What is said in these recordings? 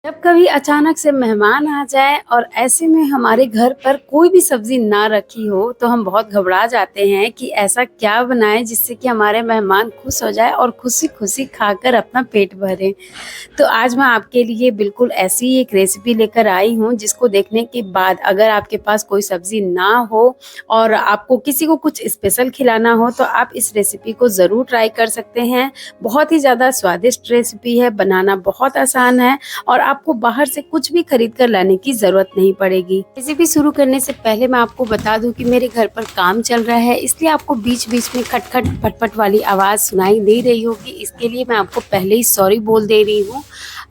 जब कभी अचानक से मेहमान आ जाए और ऐसे में हमारे घर पर कोई भी सब्जी ना रखी हो तो हम बहुत घबरा जाते हैं कि ऐसा क्या बनाएं जिससे कि हमारे मेहमान खुश हो जाए और खुशी खुशी खाकर अपना पेट भरें। तो आज मैं आपके लिए बिल्कुल ऐसी ही एक रेसिपी लेकर आई हूँ जिसको देखने के बाद अगर आपके पास कोई सब्जी ना हो और आपको किसी को कुछ स्पेशल खिलाना हो तो आप इस रेसिपी को ज़रूर ट्राई कर सकते हैं। बहुत ही ज़्यादा स्वादिष्ट रेसिपी है, बनाना बहुत आसान है और आपको बाहर से कुछ भी खरीद कर लाने की ज़रूरत नहीं पड़ेगी। रेसिपी शुरू करने से पहले मैं आपको बता दूं कि मेरे घर पर काम चल रहा है, इसलिए आपको बीच बीच में खटखट फटफट वाली आवाज़ सुनाई दे रही होगी। इसके लिए मैं आपको पहले ही सॉरी बोल दे रही हूँ।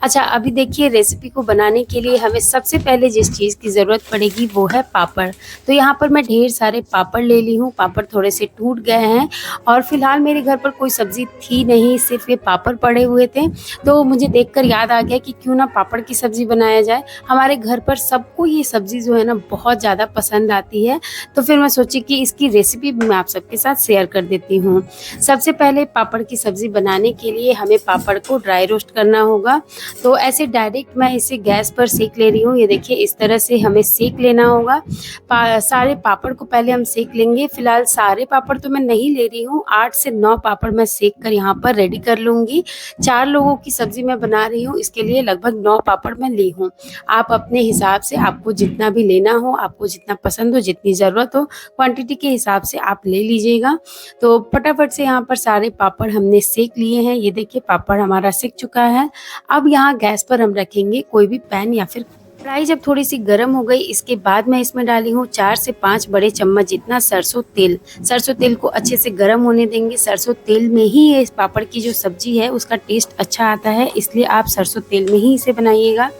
अच्छा, अभी देखिए, रेसिपी को बनाने के लिए हमें सबसे पहले जिस चीज़ की ज़रूरत पड़ेगी वो है पापड़। तो यहाँ पर मैं ढेर सारे पापड़ ले ली हूँ। पापड़ थोड़े से टूट गए हैं और फिलहाल मेरे घर पर कोई सब्ज़ी थी नहीं, सिर्फ ये पापड़ पड़े हुए थे। तो मुझे देखकर याद आ गया कि क्यों ना पापड़ की सब्ज़ी बनाया जाए। हमारे घर पर सबको ये सब्ज़ी जो है ना बहुत ज़्यादा पसंद आती है। तो फिर मैं सोची कि इसकी रेसिपी भी मैं आप सबके साथ शेयर कर देती हूँ। सबसे पहले पापड़ की सब्ज़ी बनाने के लिए हमें पापड़ को ड्राई रोस्ट करना होगा। तो ऐसे डायरेक्ट मैं इसे गैस पर सेक ले रही हूँ। ये देखिए, इस तरह से हमें सेक लेना होगा। सारे पापड़ को पहले हम सेक लेंगे। फिलहाल सारे पापड़ तो मैं नहीं ले रही हूँ, 8 से 9 पापड़ मैं सेक कर यहाँ पर रेडी कर लूँगी। 4 लोगों की सब्ज़ी मैं बना रही हूँ, इसके लिए लगभग 9 पापड़ मैं ली हूँ। आप अपने हिसाब से, आपको जितना भी लेना हो, आपको जितना पसंद हो, जितनी ज़रूरत हो, क्वांटिटी के हिसाब से आप ले लीजिएगा। तो फटाफट से यहाँ पर सारे पापड़ हमने सेक लिए हैं। ये देखिए, पापड़ हमारा सिक चुका है। अब यहाँ गैस पर हम रखेंगे कोई भी पैन या फिर कढ़ाई। जब थोड़ी सी गर्म हो गई, इसके बाद मैं इसमें डाली हूँ 4 से 5 बड़े चम्मच जितना सरसों तेल। सरसों तेल को अच्छे से गर्म होने देंगे। सरसों तेल में ही ये पापड़ की जो सब्जी है उसका टेस्ट अच्छा आता है, इसलिए आप सरसों तेल में ही इसे बनाइएगा।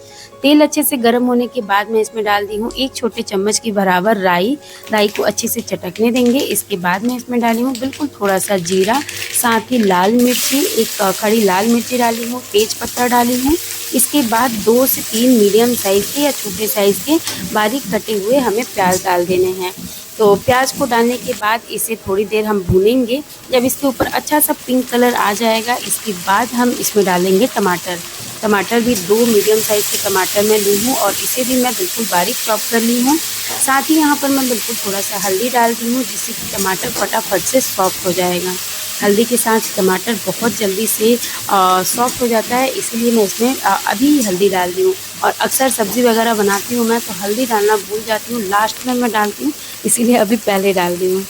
तेल अच्छे से गर्म होने के बाद मैं इसमें डाल दी हूँ 1 छोटे चम्मच की बराबर राई। राई को अच्छे से चटकने देंगे। इसके बाद मैं इसमें डाली हूँ बिल्कुल थोड़ा सा जीरा, साथ ही लाल मिर्ची, एक खड़ी लाल मिर्ची डाली हूँ, तेज पत्ता डाली हूँ। इसके बाद 2 से 3 मीडियम साइज़ के या छोटे साइज़ के बारीक कटे हुए हमें प्याज डाल देने हैं। तो प्याज को डालने के बाद इसे थोड़ी देर हम भूनेंगे। जब इसके ऊपर अच्छा सा पिंक कलर आ जाएगा, इसके बाद हम इसमें डालेंगे टमाटर। टमाटर भी 2 मीडियम साइज़ के टमाटर मैं ली हूँ और इसे भी मैं बिल्कुल बारीक चॉप कर ली हूँ। साथ ही यहाँ पर मैं बिल्कुल थोड़ा सा हल्दी डाल दी हूँ, जिससे कि टमाटर फटाफट से सॉफ्ट हो जाएगा। हल्दी के साथ टमाटर बहुत जल्दी से सॉफ्ट हो जाता है, इसीलिए मैं इसमें अभी हल्दी डाल दी हूँ। और अक्सर सब्ज़ी वगैरह बनाती हूँ मैं तो हल्दी डालना भूल जाती हूँ, लास्ट में मैं डालती हूँ, इसीलिए अभी पहले डाल दी हूँ।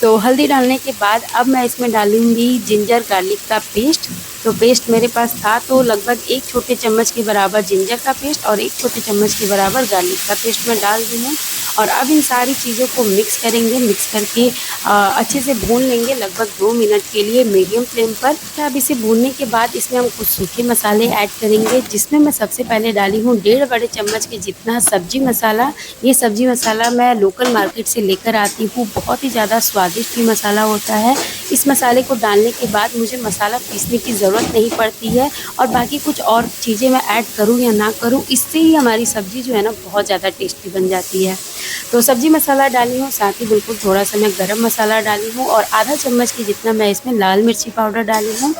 तो हल्दी डालने के बाद अब मैं इसमें डालूँगी जिंजर गार्लिक का पेस्ट। तो पेस्ट मेरे पास था, तो लगभग 1 छोटे चम्मच के बराबर जिंजर का पेस्ट और 1 छोटे चम्मच के बराबर गार्लिक का पेस्ट मैं डाल दी हूँ। और अब इन सारी चीज़ों को मिक्स करेंगे। मिक्स करके अच्छे से भून लेंगे लगभग 2 मिनट के लिए मीडियम फ्लेम पर। अब इसे भूनने के बाद इसमें हम कुछ सूखे मसाले ऐड करेंगे, जिसमें मैं सबसे पहले डाली हूँ 1.5 बड़े चम्मच के जितना सब्जी मसाला। ये सब्जी मसाला मैं लोकल मार्केट से लेकर आती हूँ, बहुत ही ज़्यादा स्वादिष्ट ये मसाला होता है। इस मसाले को डालने के बाद मुझे मसाला पीसने की ज़रूरत नहीं पड़ती है और बाकी कुछ और चीज़ें मैं ऐड करूँ या ना करूँ, इससे ही हमारी सब्ज़ी जो है ना बहुत ज़्यादा टेस्टी बन जाती है। तो सब्ज़ी मसाला डाली हूँ, साथ ही बिल्कुल थोड़ा सा मैं गरम मसाला डाली हूँ और आधा चम्मच की जितना मैं इसमें लाल मिर्ची पाउडर डाली हूँ।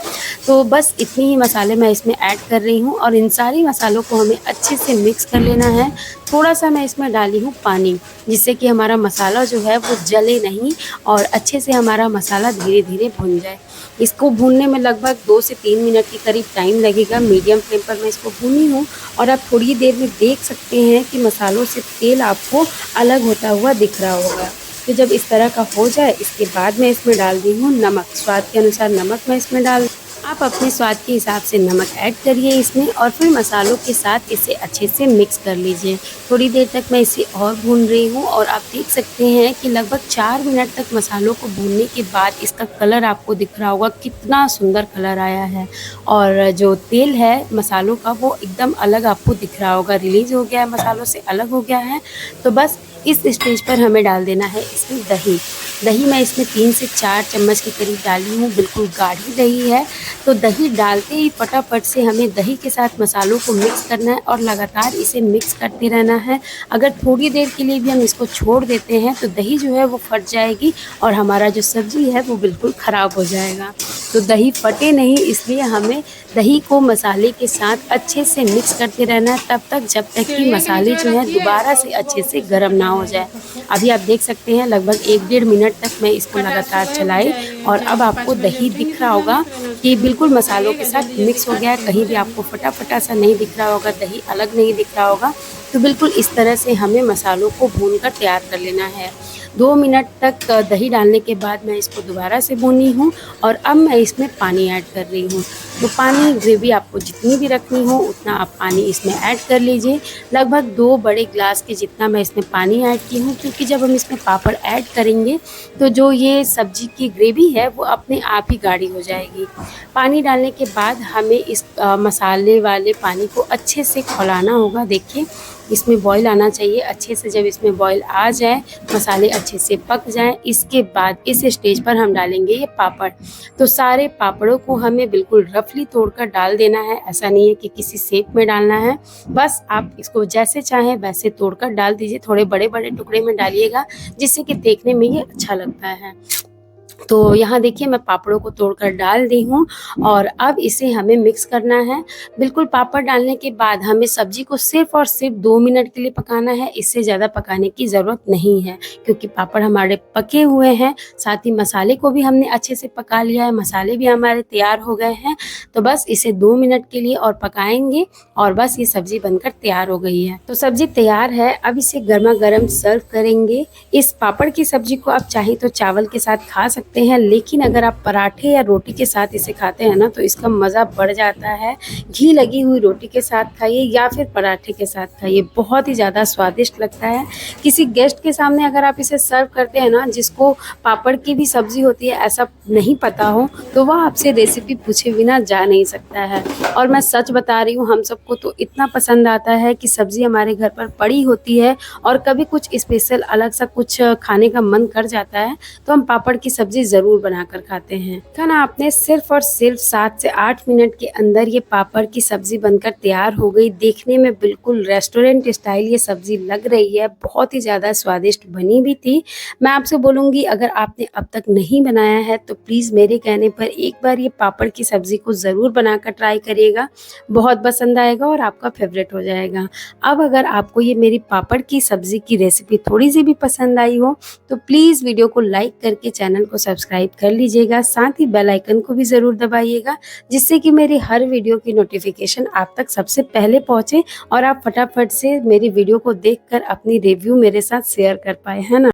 तो बस इतनी ही मसाले मैं इसमें ऐड कर रही हूँ और इन सारी मसालों को हमें अच्छे से मिक्स कर लेना है। थोड़ा सा मैं इसमें डाली हूँ पानी, जिससे कि हमारा मसाला जो है वो जले नहीं और अच्छे से हमारा मसाला धीरे धीरे भुन जाए। इसको भूनने में लगभग 2 से 3 मिनट के करीब टाइम लगेगा। मीडियम फ्लेम पर मैं इसको भूनी हूँ और आप थोड़ी देर में देख सकते हैं कि मसालों से तेल आपको अलग होता हुआ दिख रहा होगा। तो जब इस तरह का हो जाए, इसके बाद मैं इसमें डाल दी हूँ नमक। स्वाद के अनुसार नमक मैं इसमें डाल, आप अपने स्वाद के हिसाब से नमक ऐड करिए इसमें और फिर मसालों के साथ इसे अच्छे से मिक्स कर लीजिए। थोड़ी देर तक मैं इसे और भून रही हूँ और आप देख सकते हैं कि लगभग 4 मिनट तक मसालों को भूनने के बाद इसका कलर आपको दिख रहा होगा, कितना सुंदर कलर आया है। और जो तेल है मसालों का वो एकदम अलग आपको दिख रहा होगा, रिलीज़ हो गया है, मसालों से अलग हो गया है। तो बस इस स्टेज पर हमें डाल देना है इसमें दही। दही मैं इसमें 3 से 4 चम्मच के करीब डाली हूँ, बिल्कुल गाढ़ी दही है। तो दही डालते ही फटाफट से हमें दही के साथ मसालों को मिक्स करना है और लगातार इसे मिक्स करते रहना है। अगर थोड़ी देर के लिए भी हम इसको छोड़ देते हैं तो दही जो है वो फट जाएगी और हमारा जो सब्ज़ी है वो बिल्कुल ख़राब हो जाएगा। तो दही फटे नहीं, इसलिए हमें दही को मसाले के साथ अच्छे से मिक्स करते रहना है तब तक जब तक कि मसाले जो हैं दोबारा से अच्छे से गर्म ना हो जाए। अभी आप देख सकते हैं लगभग 1 डेढ़ मिनट तक मैं इसको लगातार चलाई और अब आपको दही दिख रहा होगा कि बिल्कुल मसालों के साथ मिक्स हो गया है। कहीं भी आपको फटा-फटा सा नहीं दिख रहा होगा, दही अलग नहीं दिख रहा होगा। तो बिल्कुल इस तरह से हमें मसालों को भूनकर तैयार कर लेना है। 2 मिनट तक दही डालने के बाद मैं इसको दोबारा से भूनी हूँ और अब मैं इसमें पानी ऐड कर रही हूँ। तो पानी ग्रेवी आपको जितनी भी रखनी हो उतना आप पानी इसमें ऐड कर लीजिए। लगभग 2 बड़े ग्लास के जितना मैं इसमें पानी ऐड की हूँ, क्योंकि जब हम इसमें पापड़ ऐड करेंगे तो जो ये सब्ज़ी की ग्रेवी है वो अपने आप ही गाढ़ी हो जाएगी। पानी डालने के बाद हमें इस मसाले वाले पानी को अच्छे से खौलाना होगा। देखिए इसमें बॉईल आना चाहिए अच्छे से। जब इसमें बॉईल आ जाए, मसाले अच्छे से पक जाएं, इसके बाद इस स्टेज पर हम डालेंगे ये पापड़। तो सारे पापड़ों को हमें बिल्कुल रफली तोड़कर डाल देना है। ऐसा नहीं है कि किसी शेप में डालना है, बस आप इसको जैसे चाहें वैसे तोड़कर डाल दीजिए। थोड़े बड़े बड़े टुकड़े में डालिएगा जिससे कि देखने में ये अच्छा लगता है। तो यहाँ देखिए मैं पापड़ों को तोड़कर डाल दी हूँ और अब इसे हमें मिक्स करना है। बिल्कुल पापड़ डालने के बाद हमें सब्ज़ी को सिर्फ़ और सिर्फ 2 मिनट के लिए पकाना है, इससे ज़्यादा पकाने की ज़रूरत नहीं है, क्योंकि पापड़ हमारे पके हुए हैं। साथ ही मसाले को भी हमने अच्छे से पका लिया है, मसाले भी हमारे तैयार हो गए हैं। तो बस इसे 2 मिनट के लिए और पकाएंगे और बस ये सब्ज़ी बनकर तैयार हो गई है। तो सब्ज़ी तैयार है, अब इसे गर्मा-गर्म सर्व करेंगे। इस पापड़ की सब्ज़ी को आप चाहें तो चावल के साथ खा सकते हैं, लेकिन अगर आप पराठे या रोटी के साथ इसे खाते हैं ना तो इसका मज़ा बढ़ जाता है। घी लगी हुई रोटी के साथ खाइए या फिर पराठे के साथ खाइए, बहुत ही ज़्यादा स्वादिष्ट लगता है। किसी गेस्ट के सामने अगर आप इसे सर्व करते हैं ना, जिसको पापड़ की भी सब्ज़ी होती है ऐसा नहीं पता हो, तो वह आपसे रेसिपी पूछे बिना जा नहीं सकता है। और मैं सच बता रही हूँ, हम सबको तो इतना पसंद आता है कि सब्ज़ी हमारे घर पर पड़ी होती है और कभी कुछ स्पेशल अलग सा कुछ खाने का मन कर जाता है तो हम पापड़ की सब्ज़ी ज़रूर बनाकर खाते हैं। खाना आपने सिर्फ और सिर्फ 7 से 8 मिनट के अंदर ये पापड़ की सब्ज़ी बनकर तैयार हो गई। देखने में बिल्कुल रेस्टोरेंट स्टाइल ये सब्ज़ी लग रही है, बहुत ही ज़्यादा स्वादिष्ट बनी भी थी। मैं आपसे बोलूँगी अगर आपने अब तक नहीं बनाया है तो प्लीज़ मेरे कहने पर एक बार ये पापड़ की सब्ज़ी को ज़रूर बनाकर ट्राई करिएगा, बहुत पसंद आएगा और आपका फेवरेट हो जाएगा। अब अगर आपको ये मेरी पापड़ की सब्ज़ी की रेसिपी थोड़ी सी भी पसंद आई हो तो प्लीज़ वीडियो को लाइक करके चैनल को सब्सक्राइब कर लीजिएगा। साथ ही बेल आइकन को भी ज़रूर दबाइएगा, जिससे कि मेरी हर वीडियो की नोटिफिकेशन आप तक सबसे पहले पहुँचे और आप फटाफट से मेरी वीडियो को देखकर अपनी रिव्यू मेरे साथ शेयर कर पाए, है ना।